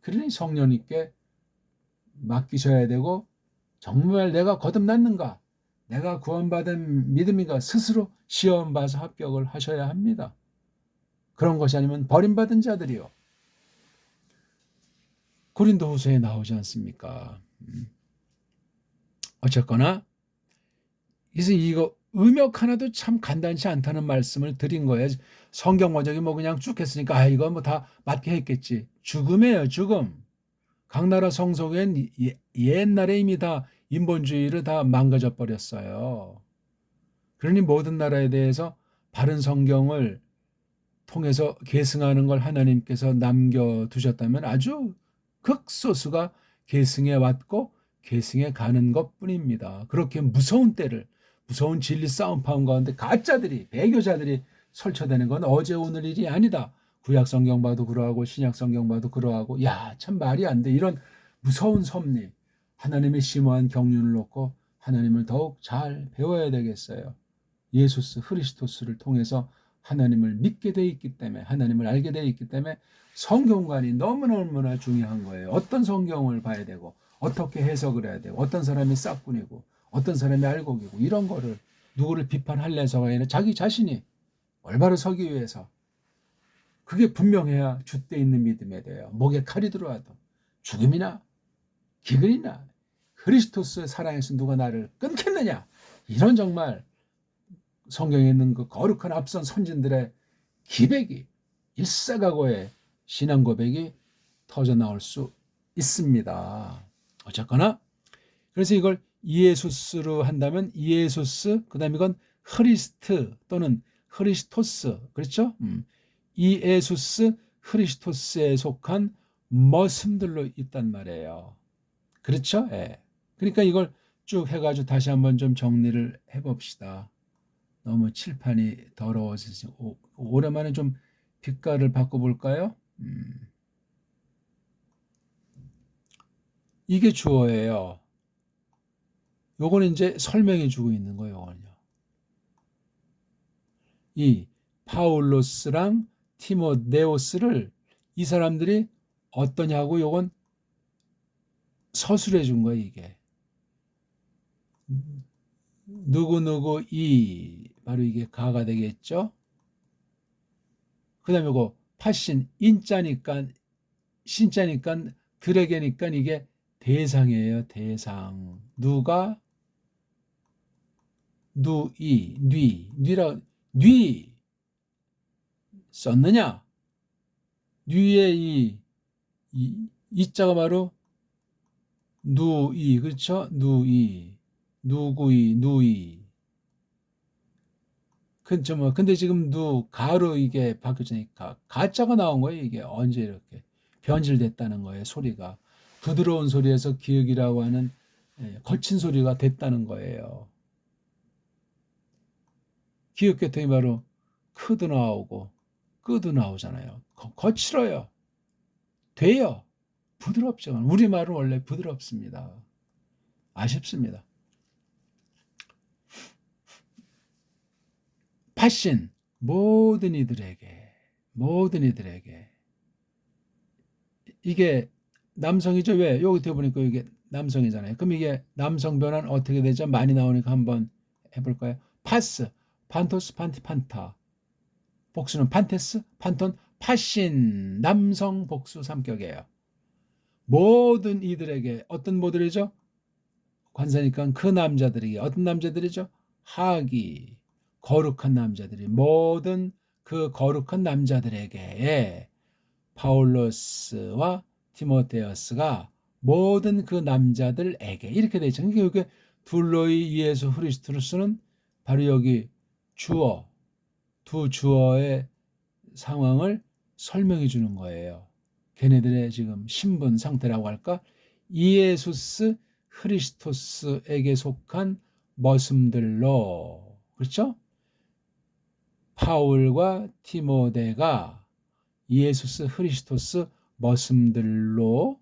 S1: 그러니 성령님께 맡기셔야 되고 정말 내가 거듭났는가 내가 구원받은 믿음인가 스스로 시험 봐서 합격을 하셔야 합니다. 그런 것이 아니면 버림받은 자들이요. 고린도후서에 나오지 않습니까? 어쨌거나 그래서 이거 음역 하나도 참 간단치 않다는 말씀을 드린 거예요. 성경 번역이 뭐 그냥 쭉 했으니까 이거 뭐 다 맞게 했겠지. 죽음이에요, 죽음. 각 나라 성속엔 옛날에 이미 다 인본주의를 다 망가져 버렸어요. 그러니 모든 나라에 대해서 바른 성경을 통해서 계승하는 걸 하나님께서 남겨두셨다면 아주 극소수가 계승해 왔고 계승해 가는 것뿐입니다. 그렇게 무서운 때를 무서운 진리 싸움판 가운데 가짜들이 배교자들이 설쳐되는 건 어제 오늘 일이 아니다. 구약 성경 봐도 그러하고 신약 성경 봐도 그러하고 참 말이 안 돼. 이런 무서운 섭리 하나님의 심오한 경륜을 놓고 하나님을 더욱 잘 배워야 되겠어요. 예수스 흐리스토스를 통해서 하나님을 믿게 돼 있기 때문에 하나님을 알게 돼 있기 때문에 성경관이 너무너무나 중요한 거예요. 어떤 성경을 봐야 되고 어떻게 해석을 해야 되고 어떤 사람이 싹군이고 어떤 사람이 알곡이고 이런 거를 누구를 비판할래서가 아니라 자기 자신이 올바로 서기 위해서 그게 분명해야 줏대 있는 믿음에 대해요. 목에 칼이 들어와도 죽음이나 기근이나 그리스도스의 사랑에서 누가 나를 끊겠느냐 이런 정말 성경에 있는 그 거룩한 앞선 선진들의 기백이 일사각오의 신앙 고백이 터져 나올 수 있습니다. 어쨌거나 그래서 이걸 이에수스로 한다면 이에수스 그다음 이건 흐리스트 또는 흐리스토스 그렇죠? 이에수스 흐리스토스에 속한 머슴들로 있단 말이에요. 그렇죠? 예. 그러니까 이걸 쭉 해가지고 다시 한번 좀 정리를 해봅시다. 너무 칠판이 더러워져서 오랜만에 좀 빛깔을 바꿔볼까요? 이게 주어예요. 요거는 이제 설명해 주고 있는 거예요. 요거는요. 이 파울로스랑 티모데오스를 이 사람들이 어떠냐고 요건 서술해 준 거예요. 이게 누구누구 이 바로 이게 가가 되겠죠. 그 다음에 이거 파신 인자니까 신자니까 들에게니까 이게 대상이에요. 대상. 누가 누이 뉘라 뉘 썼느냐? 뉘의 이자가 바로 누이 그렇죠? 누이 누구이 누이 근데 지금 가로 이게 바뀌었으니까 가자가 나온 거예요. 이게 언제 이렇게 변질됐다는 거예요. 소리가 부드러운 소리에서 기역이라고 하는 거친 소리가 됐다는 거예요. 기역 계통이 바로 크도 나오고 끄도 나오잖아요. 거칠어요. 돼요. 부드럽죠. 우리말은 원래 부드럽습니다. 아쉽습니다. 파신 모든 이들에게 이게 남성이죠. 왜? 여기 돼 보니까 이게 남성이잖아요. 그럼 이게 남성 변환 어떻게 되죠? 많이 나오니까 한번 해볼까요? 파스, 판토스, 판티, 판타. 복수는 판테스, 판톤, 파신. 남성 복수 삼격이에요. 모든 이들에게 어떤 모델이죠? 관사니까 그 남자들에게 어떤 남자들이죠? 하기 거룩한 남자들이 모든 그 거룩한 남자들에게 파울로스와 티모테우스가 모든 그 남자들에게 이렇게 되어 있죠. 그러니까 여기 둘로이 예수 그리스도로서는 바로 여기 주어 두 주어의 상황을 설명해 주는 거예요. 걔네들의 지금 신분 상태라고 할까? 이에수스 크리스토스에게 속한 머슴들로 그렇죠? 파울과 티모데가 이에수스 크리스토스 머슴들로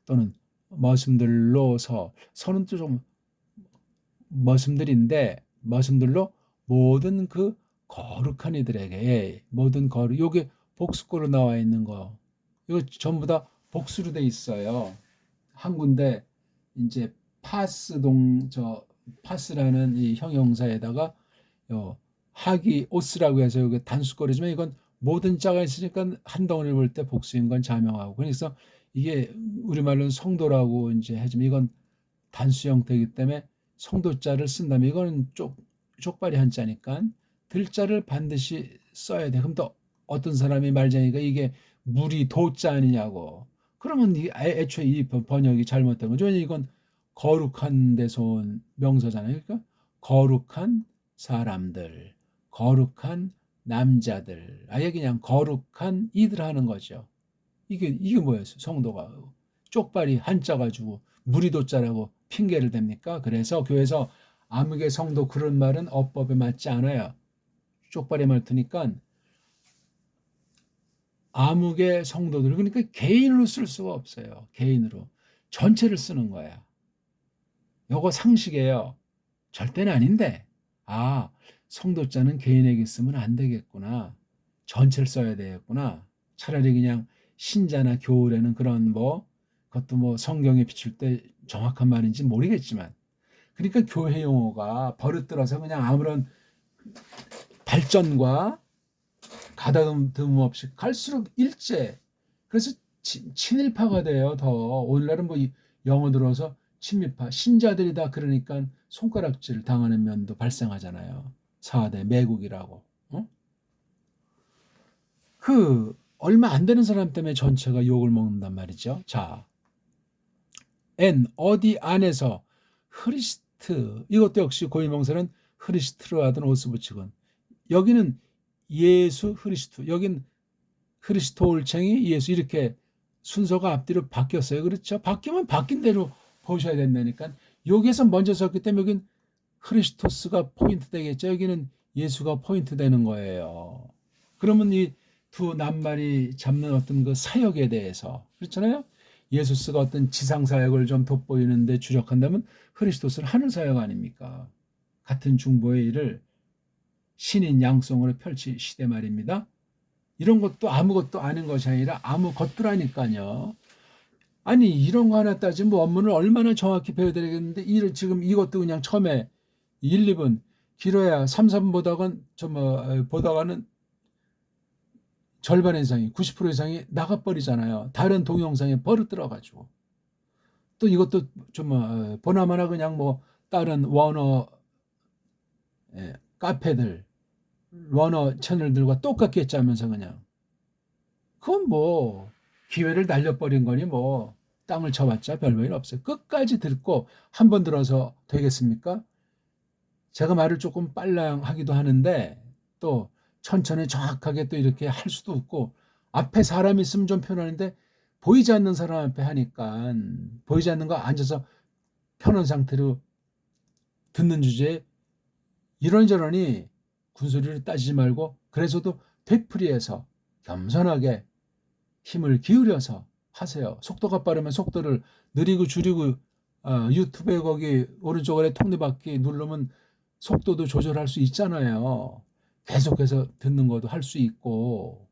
S1: 또는 머슴들로서 서는 또 좀 머슴들로 모든 그 거룩한 이들에게 모든 거룩 요게 복수구로 나와 있는 거 이거 전부 다 복수로 돼 있어요. 한 군데 이제 파스라는 이 형용사에다가 하기 오스라고 해서 여기 단수거리지만 이건 모든 자가 있으니까 한 덩어리를 볼 때 복수인 건 자명하고 그래서 이게 우리말로는 성도라고 이제 하지만 이건 단수 형태이기 때문에 성도자를 쓴다면 이거는 쪽발이 한자니까 들자를 반드시 써야 돼. 그럼 또 어떤 사람이 말쟁이가 이게 물이 도자 아니냐고. 그러면 애초에 이 번역이 잘못된 거죠. 이건 거룩한 데서 온 명사잖아요. 그러니까 거룩한 사람들, 거룩한 남자들, 아예 그냥 거룩한 이들 하는 거죠. 이게 뭐였어요? 성도가 쪽발이 한자 가지고 물이 도자라고 핑계를 댑니까? 그래서 교회에서 암흑의 성도 그런 말은 어법에 맞지 않아요. 쪽발이 말투니까 암흑의 성도들 그러니까 개인으로 쓸 수가 없어요. 개인으로 전체를 쓰는 거야. 요거 상식이에요. 절대는 아닌데 성도자는 개인에게 쓰면 안 되겠구나. 전체를 써야 되겠구나. 차라리 그냥 신자나 교우라는 그런 그것도 성경에 비출 때 정확한 말인지 모르겠지만 그러니까 교회 용어가 버릇들어서 그냥 아무런 발전과 가다듬 없이 갈수록 일제 그래서 친일파가 돼요. 더 오늘날은 영어 들어서 친미파 신자들이 다 그러니까 손가락질 당하는 면도 발생하잖아요. 4대 매국이라고. 그 얼마 안 되는 사람 때문에 전체가 욕을 먹는단 말이죠. 자, 어디 안에서 크리스트 이것도 역시 고유명사는 크리스트로 하던 오스부치건 여기는 예수 크리스트 여긴 크리스토 올챙이 예수 이렇게 순서가 앞뒤로 바뀌었어요. 그렇죠? 바뀌면 바뀐 대로 보셔야 된다니까. 여기에서 먼저 썼기 때문에 여긴 크리스토스가 포인트 되겠죠. 여기는 예수가 포인트 되는 거예요. 그러면 이 두 낱말이 잡는 어떤 그 사역에 대해서 그렇잖아요. 예수스가 어떤 지상 사역을 좀 돋보이는데 주력한다면 크리스토스는 하늘 사역 아닙니까? 같은 중보의 일을 신인 양성으로 펼치시되 말입니다. 이런 것도 아무것도 아닌 것이 아니라 아무것도라니까요. 아니 이런 거 하나 따지면 업무를 얼마나 정확히 배워야 되겠는데 지금 이것도 그냥 처음에 1, 2분, 길어야 3, 4분 보다가는 절반 이상이, 90% 이상이 나가버리잖아요. 다른 동영상에 버릇 들어가지고. 또 이것도 보나마나 그냥 뭐 다른 원어 카페들, 원어 채널들과 똑같게 짜면서 그냥 그건 뭐 기회를 날려버린 거니 뭐 땅을 쳐봤자 별 볼일 없어요. 끝까지 듣고 한 번 들어서 되겠습니까? 제가 말을 조금 빨라 하기도 하는데 또 천천히 정확하게 또 이렇게 할 수도 없고 앞에 사람이 있으면 좀 편한데 보이지 않는 사람 앞에 하니까 보이지 않는 거 앉아서 편한 상태로 듣는 주제에 이런저런이 군소리를 따지지 말고 그래서도 되풀이해서 겸손하게 힘을 기울여서 하세요. 속도가 빠르면 속도를 느리고 줄이고 유튜브에 거기 오른쪽 아래 톱니바퀴 누르면 속도도 조절할 수 있잖아요. 계속해서 듣는 것도 할 수 있고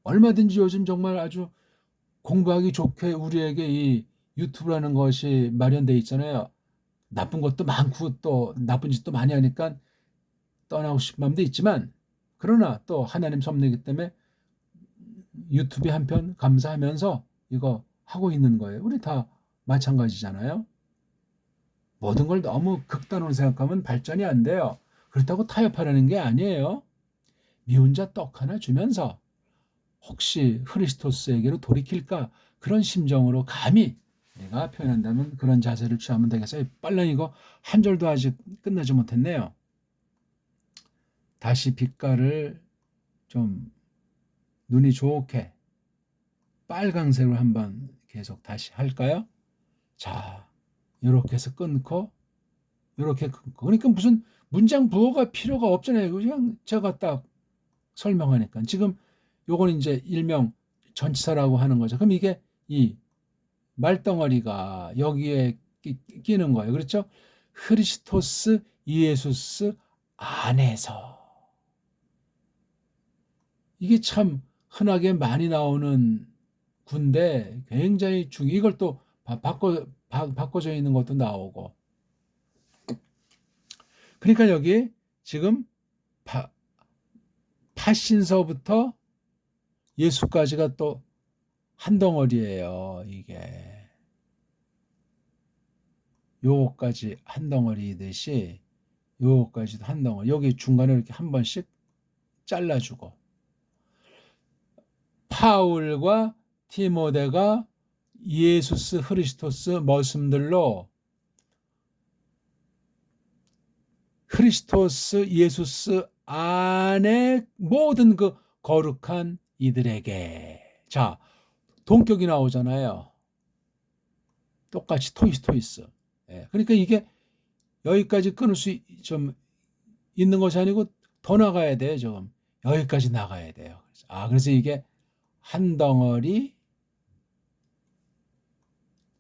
S1: 얼마든지 요즘 정말 아주 공부하기 좋게 우리에게 이 유튜브라는 것이 마련돼 있잖아요. 나쁜 것도 많고 또 나쁜 짓도 많이 하니까 떠나고 싶은 마음도 있지만 그러나 또 하나님 섭리이기 때문에 유튜브에 한편 감사하면서 이거 하고 있는 거예요. 우리 다 마찬가지잖아요. 모든 걸 너무 극단으로 생각하면 발전이 안 돼요. 그렇다고 타협하라는 게 아니에요. 미운 자 떡 하나 주면서 혹시 크리스토스에게로 돌이킬까 그런 심정으로 감히 내가 표현한다면 그런 자세를 취하면 되겠어요. 빨랑 이거 한 절도 아직 끝나지 못했네요. 다시 빛깔을 좀 눈이 좋게 빨강색으로 한번 계속 다시 할까요? 자, 이렇게 해서 끊고 이렇게 끊고 그러니까 무슨 문장 부호가 필요가 없잖아요. 그냥 제가 딱 설명하니까 지금 요건 이제 일명 전치사라고 하는 거죠. 그럼 이게 이 말덩어리가 여기에 끼는 거예요. 그렇죠? 크리스토스 이에수스 안에서 이게 참 흔하게 많이 나오는 군데 굉장히 이걸 또 바꿔져 있는 것도 나오고 그러니까 여기 지금 파신서부터 예수까지가 또 한 덩어리예요. 이게 요거까지 한 덩어리듯이 요거까지도 한 덩어리 여기 중간에 이렇게 한 번씩 잘라주고 파울과 디모데가 예수스 크리스토스 머슴들로 크리스토스 예수스 안에 모든 그 거룩한 이들에게 자 동격이 나오잖아요. 똑같이 토이스. 그러니까 이게 여기까지 끊을 수 좀 있는 것이 아니고 더 나가야 돼요. 조금 여기까지 나가야 돼요. 그래서 이게 한 덩어리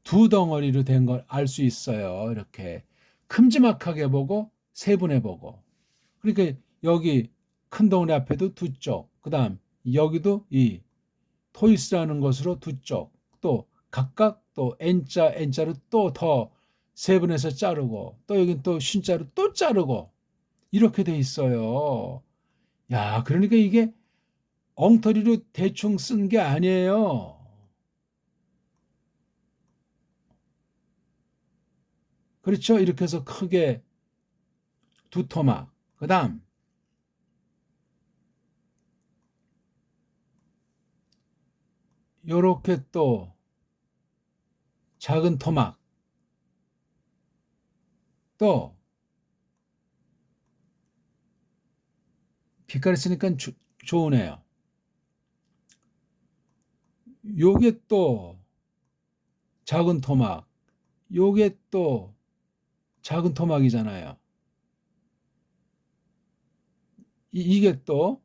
S1: 두 덩어리로 된 걸 알 수 있어요. 이렇게 큼지막하게 보고 세분해 보고 그러니까 여기 큰 덩어리 앞에도 두 쪽 그다음 여기도 이 토이스라는 것으로 두 쪽 또 각각 또 N자로 또 더 세분해서 자르고 또 여긴 또 쉰자로 또 자르고 이렇게 돼 있어요. 야, 그러니까 이게 엉터리로 대충 쓴 게 아니에요. 그렇죠? 이렇게 해서 크게 두 토막. 그다음 요렇게 또 작은 토막. 또 빛깔을 쓰니까 좋으네요. 요게 또 작은 토막. 요게 또 작은 토막이잖아요. 이게 또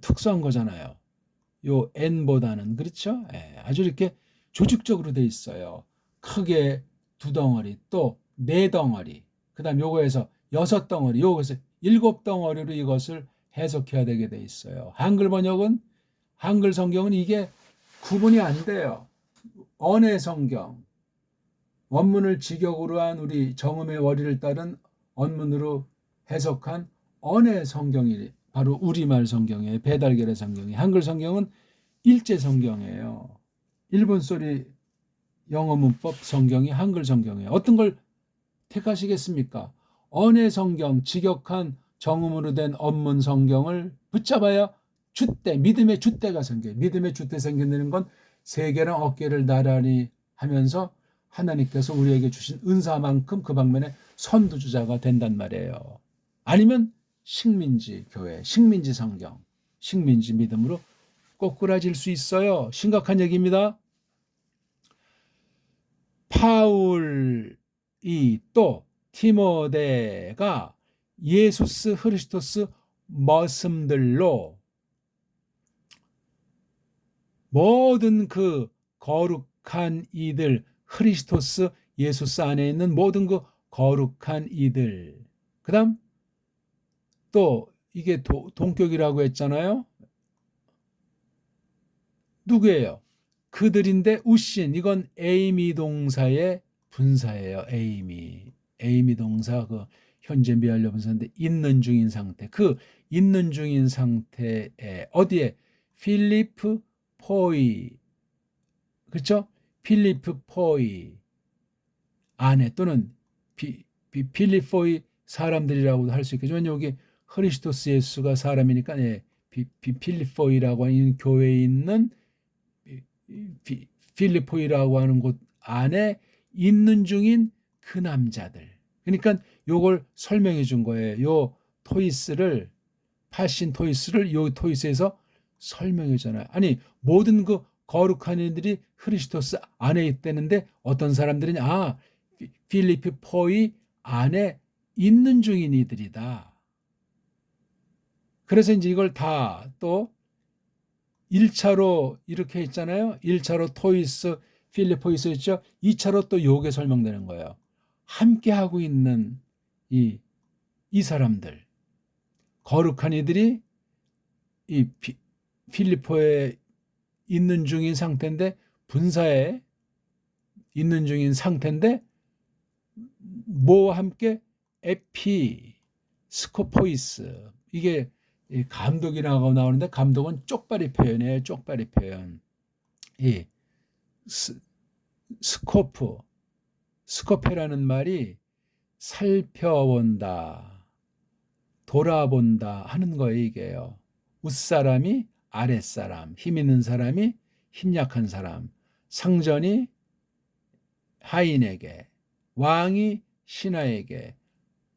S1: 특수한 거잖아요. 요 N보다는 그렇죠? 아주 이렇게 조직적으로 돼 있어요. 크게 두 덩어리, 또 네 덩어리, 그다음 요거에서 여섯 덩어리, 요거에서 일곱 덩어리로 이것을 해석해야 되게 돼 있어요. 한글 성경은 이게 구분이 안 돼요. 언의 성경, 원문을 직역으로 한 우리 정음의 원리를 따른 언문으로 해석한 언의 성경이 바로 우리말 성경이에요. 배달결의 성경이. 한글 성경은 일제 성경이에요. 일본 소리 영어 문법 성경이 한글 성경이에요. 어떤 걸 택하시겠습니까? 언의 성경, 직역한 정음으로 된 언문 성경을 붙잡아야 줏대, 믿음의 줏대가 생겨요. 믿음의 줏대 생긴다는 건 세계랑 어깨를 나란히 하면서 하나님께서 우리에게 주신 은사만큼 그 방면에 선두주자가 된단 말이에요. 아니면 식민지 교회, 식민지 성경, 식민지 믿음으로 꼬꾸라질 수 있어요. 심각한 얘기입니다. 바울이 또 디모데가 예수스 그리스도스 말씀들로 모든 그 거룩한 이들, 크리스토스 예수스 안에 있는 모든 그 거룩한 이들, 그 다음 또 이게 동격이라고 했잖아요. 누구예요? 그들인데 우신, 이건 에이미 동사의 분사예요. 에이미 동사 그 현재 미완료 분사인데 있는 중인 상태. 그 있는 중인 상태에 어디에? 필리프 포이, 그렇죠? 필리프 포이 안에 또는 필리포이 사람들이라고도 할 수 있겠죠. 왜냐면 여기 크리스토스 예수가 사람이니까 필리포이라고 하는 교회에 있는 필리포이라고 하는 곳 안에 있는 중인 그 남자들. 그러니까 요걸 설명해 준 거예요. 요 토이스를, 파신 토이스를 요 토이스에서 설명해 잖아요. 아니 모든 그 거룩한 이들이 크리스토스 안에 있다는데 어떤 사람들이냐? 필리피 포이 안에 있는 중인 이들이다. 그래서 이제 이걸 다 또 1차로 이렇게 했잖아요. 1차로 토이스, 필리포이스 했죠. 2차로 또 요게 설명되는 거예요. 함께 하고 있는 이 사람들, 거룩한 이들이 이 필리포에 있는 중인 상태인데, 분사에 있는 중인 상태인데 뭐와 함께? 에피 스코포이스. 이게 감독이라고 나오는데 감독은 쪽발이 표현이에요. 쪽발이 표현. 이 스코페라는 말이 살펴본다, 돌아본다 하는 거예요. 이게요. 윗사람이 아랫사람, 힘 있는 사람이 힘 약한 사람, 상전이 하인에게, 왕이 신하에게,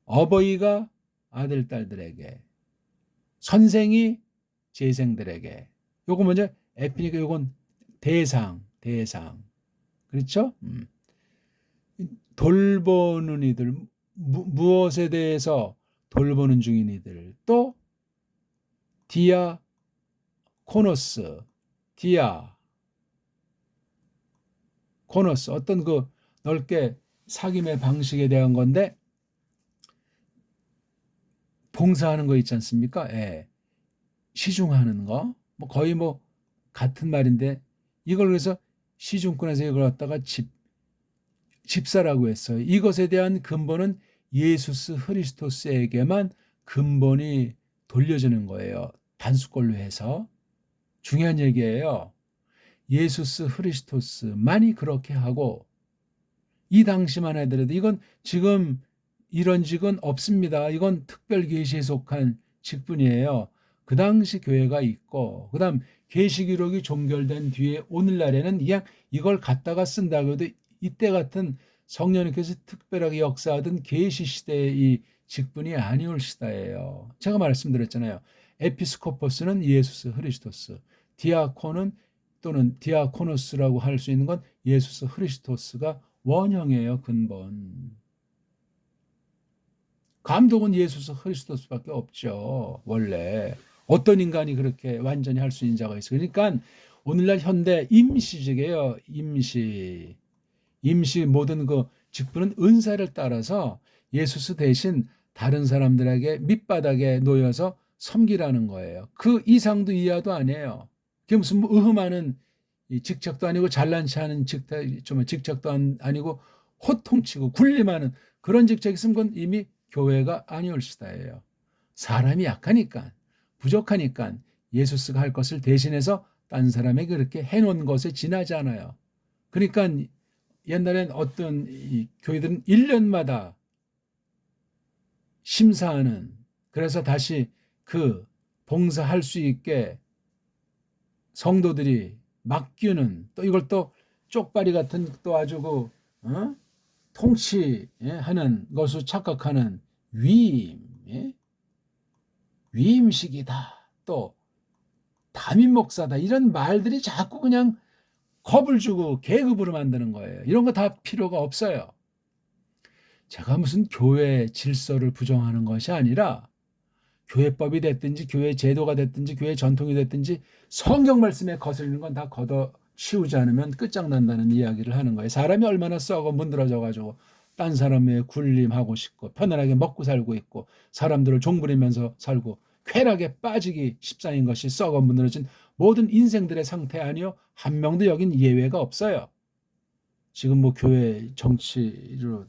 S1: 어버이가 아들, 딸들에게, 선생이 재생들에게. 요거 먼저 에피니까 요건 대상. 그렇죠? 돌보는 이들, 무엇에 대해서 돌보는 중인 이들. 또 디아코노스, 어떤 그 넓게 사귐의 방식에 대한 건데, 봉사하는 거 있지 않습니까? 예. 시중하는 거. 뭐 거의 뭐 같은 말인데, 이걸 그래서 시중권에서 이걸 갖다가 집사라고 했어요. 이것에 대한 근본은 예수스 그리스도스에게만 근본이 돌려지는 거예요. 단수꼴로 해서. 중요한 얘기예요. 예수스 그리스도스만이 그렇게 하고, 이 당시만 하더라도 이건 지금 이런 직은 없습니다. 이건 특별 계시에 속한 직분이에요. 그 당시 교회가 있고, 그 다음 계시 기록이 종결된 뒤에 오늘날에는 그냥 이걸 갖다가 쓴다고 해도 이때 같은 성령님께서 특별하게 역사하던 계시 시대의 이 직분이 아니올 시대예요. 제가 말씀드렸잖아요. 에피스코포스는 예수스 그리스도스, 디아콘은 또는 디아코노스라고 할 수 있는 건 예수스 그리스도스가 원형이에요. 근본. 감독은 예수스 그리스도스밖에 없죠. 원래 어떤 인간이 그렇게 완전히 할 수 있는 자가 있어요. 그러니까 오늘날 현대 임시직이에요. 임시 모든 그 직분은 은사를 따라서 예수스 대신 다른 사람들에게 밑바닥에 놓여서 섬기라는 거예요. 그 이상도 이하도 아니에요. 그게 무슨 뭐 의흠하는 직책도 아니고 잘난 체 하는 직책도 아니고 호통치고 군림하는 그런 직책이 있으면 그건 이미 교회가 아니올시다예요. 사람이 약하니까, 부족하니까 예수스가 할 것을 대신해서 딴 사람에게 그렇게 해놓은 것에 지나지 않아요. 그러니까 옛날엔 어떤 교회들은 1년마다 심사하는, 그래서 다시 그 봉사할 수 있게 성도들이 맡기는, 또 이걸 또 쪽발이 같은 또 아주 통치하는 것으로 착각하는 위임, 위임식이다, 또 담임 목사다, 이런 말들이 자꾸 그냥 겁을 주고 계급으로 만드는 거예요. 이런 거 다 필요가 없어요. 제가 무슨 교회 질서를 부정하는 것이 아니라 교회법이 됐든지 교회 제도가 됐든지 교회 전통이 됐든지 성경 말씀에 거슬리는 건 다 걷어 치우지 않으면 끝장난다는 이야기를 하는 거예요. 사람이 얼마나 썩어 문드러져가지고 딴 사람의 군림하고 싶고 편안하게 먹고 살고 있고 사람들을 종부리면서 살고 쾌락에 빠지기 십상인 것이 썩어 문드러진 모든 인생들의 상태 아니요, 한 명도 여긴 예외가 없어요. 지금 뭐 교회 정치로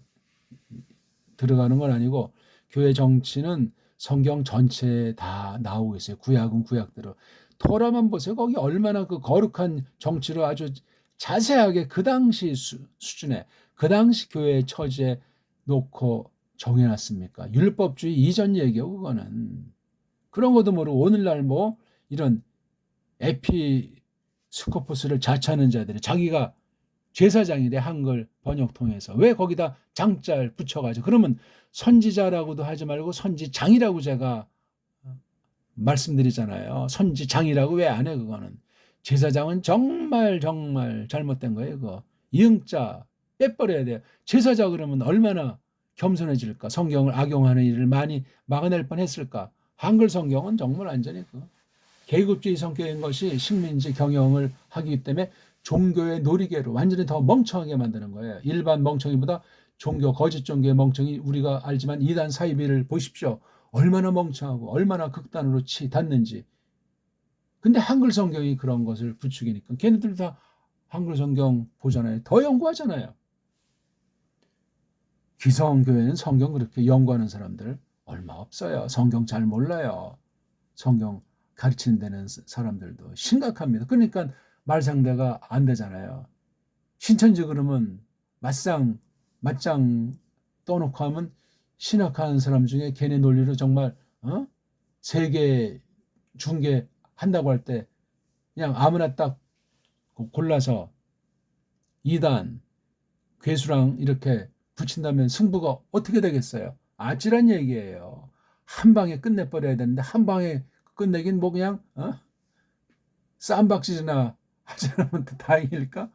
S1: 들어가는 건 아니고 교회 정치는 성경 전체에 다 나오고 있어요. 구약은 구약대로. 토라만 보세요. 거기 얼마나 그 거룩한 정치를 아주 자세하게 그 당시 수준에, 그 당시 교회의 처지에 놓고 정해놨습니까? 율법주의 이전 얘기요, 그거는. 그런 것도 모르고 오늘날 뭐 이런 에피스코포스를 자처하는 자들이 자기가 제사장이래, 한글 번역 통해서. 왜 거기다 장자를 붙여가지고. 그러면 선지자라고도 하지 말고 선지장이라고 제가 말씀드리잖아요. 선지장이라고 왜 안 해, 그거는. 제사장은 정말 잘못된 거예요, 그거. 이응자 빼버려야 돼요. 제사장 그러면 얼마나 겸손해질까? 성경을 악용하는 일을 많이 막아낼 뻔했을까? 한글 성경은 정말 완전히 계급주의 성격인 것이 식민지 경영을 하기 때문에 종교의 놀이개로 완전히 더 멍청하게 만드는 거예요. 일반 멍청이보다 종교, 거짓 종교의 멍청이, 우리가 알지만 이단 사이비를 보십시오. 얼마나 멍청하고 얼마나 극단으로 치닫는지. 근데 한글 성경이 그런 것을 부추기니까 걔네들 다 한글 성경 보잖아요. 더 연구하잖아요. 기성교회는 성경 그렇게 연구하는 사람들 얼마 없어요. 성경 잘 몰라요. 성경 가르치는 데는 사람들도 심각합니다. 그러니까 말상대가 안 되잖아요. 신천지 그러면 맞장 떠놓고 하면 신학하는 사람 중에 걔네 논리로 정말 세계 중계 한다고 할 때 그냥 아무나 딱 골라서 이단 괴수랑 이렇게 붙인다면 승부가 어떻게 되겠어요? 아찔한 얘기예요. 한 방에 끝내버려야 되는데 한 방에 끝내긴 뭐 그냥 쌈박질이나 하지 않으면 다행일까?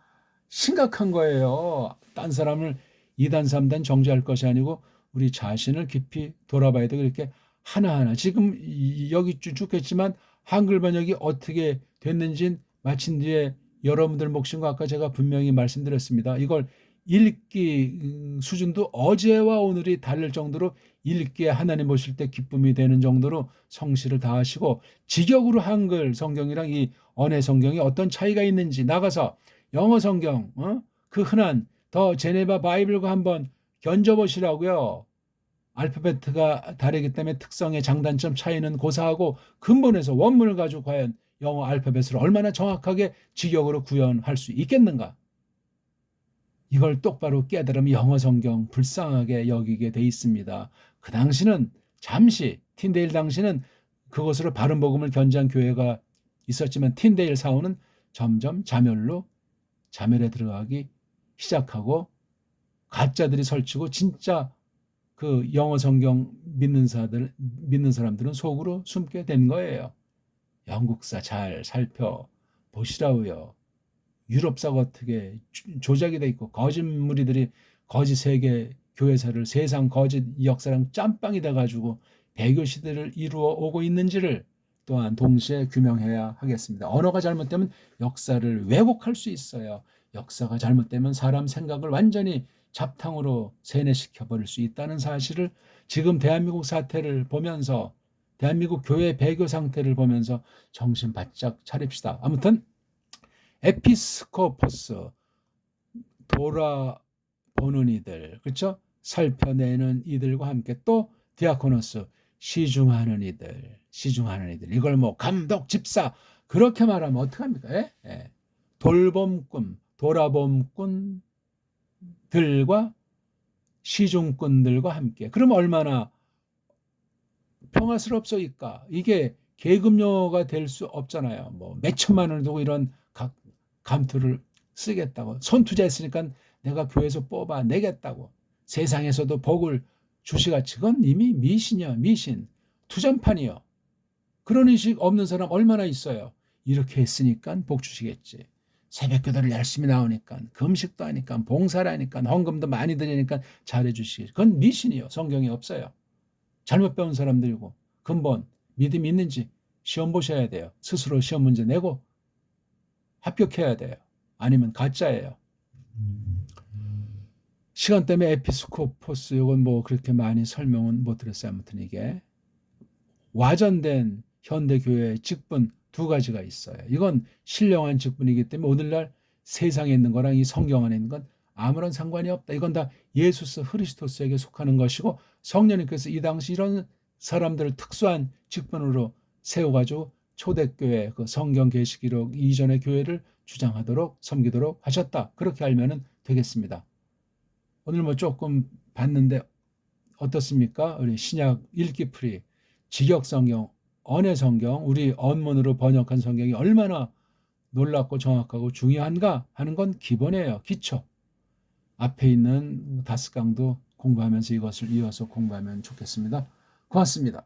S1: 심각한 거예요. 딴 사람을 2단 3단 정죄할 것이 아니고 우리 자신을 깊이 돌아봐야 돼. 그렇게 하나하나 지금 여기 쭉 했지만 한글 번역이 어떻게 됐는지 마친 뒤에 여러분들 몫인거 아까 제가 분명히 말씀드렸습니다. 이걸 읽기 수준도 어제와 오늘이 다를 정도로 읽기에 하나님 보실 때 기쁨이 되는 정도로 성실을 다하시고 직역으로 한글 성경이랑 이 언어 성경이 어떤 차이가 있는지 나가서 영어 성경, 그 흔한 더 제네바 바이블과 한번 견져보시라고요. 알파벳가 다르기 때문에 특성의 장단점 차이는 고사하고 근본에서 원문을 가지고 과연 영어 알파벳을 얼마나 정확하게 직역으로 구현할 수 있겠는가? 이걸 똑바로 깨달으면 영어 성경 불쌍하게 여기게 돼 있습니다. 그 당시는 잠시 틴데일 당시는 그것으로 바른 복음을 견지한 교회가 있었지만 틴데일 사후는 점점 자멸에 들어가기 시작하고 가짜들이 설치고 진짜 그 영어 성경 믿는 사람들은 속으로 숨게 된 거예요. 영국사 잘 살펴보시라고요. 유럽사가 어떻게 조작이 돼 있고 거짓 무리들이 거짓 세계 교회사를 세상 거짓 역사랑 짬빵이 돼가지고 배교 시대를 이루어 오고 있는지를 또한 동시에 규명해야 하겠습니다. 언어가 잘못되면 역사를 왜곡할 수 있어요. 역사가 잘못되면 사람 생각을 완전히 잡탕으로 세뇌시켜버릴 수 있다는 사실을 지금 대한민국 사태를 보면서 대한민국 교회 배교 상태를 보면서 정신 바짝 차립시다. 아무튼 에피스코포스 보는 이들, 그렇죠? 살펴내는 이들과 함께 또 디아코노스, 시중하는 이들, 시중하는 이들. 이걸 뭐 감독, 집사 그렇게 말하면 어떡합니까? 예? 예. 돌봄꾼, 돌아봄꾼들과 시중꾼들과 함께. 그럼 얼마나 평화스럽소이까? 이게 계급료가 될 수 없잖아요. 뭐 몇천만 원을 두고 이런 감투를 쓰겠다고. 손투자했으니까 내가 교회에서 뽑아 내겠다고. 세상에서도 복을 주시같이. 그건 이미 미신이야, 미신. 투전판이요. 그런 의식 없는 사람 얼마나 있어요. 이렇게 했으니까 복 주시겠지. 새벽기도를 열심히 나오니까, 금식도 하니까, 봉사를 하니까, 헌금도 많이 드리니까 잘해 주시겠지. 그건 미신이요. 성경에 없어요. 잘못 배운 사람들이고, 근본 믿음이 있는지 시험 보셔야 돼요. 스스로 시험 문제 내고 합격해야 돼요. 아니면 가짜예요. 시간 때문에 에피스코포스, 이건 뭐 그렇게 많이 설명은 못 드렸어요. 아무튼 이게 와전된 현대교회의 직분 두 가지가 있어요. 이건 신령한 직분이기 때문에 오늘날 세상에 있는 거랑 이 성경 안에 있는 건 아무런 상관이 없다. 이건 다 예수스 그리스도스에게 속하는 것이고, 성령님께서 이 당시 이런 사람들을 특수한 직분으로 세워가지고 초대교회, 그 성경 계시기록 이전의 교회를 주장하도록 섬기도록 하셨다. 그렇게 알면 되겠습니다. 오늘 뭐 조금 봤는데 어떻습니까? 우리 신약 읽기풀이, 직역성경, 언해성경, 우리 언문으로 번역한 성경이 얼마나 놀랍고 정확하고 중요한가 하는 건 기본이에요. 기초. 앞에 있는 다스강도 공부하면서 이것을 이어서 공부하면 좋겠습니다. 고맙습니다.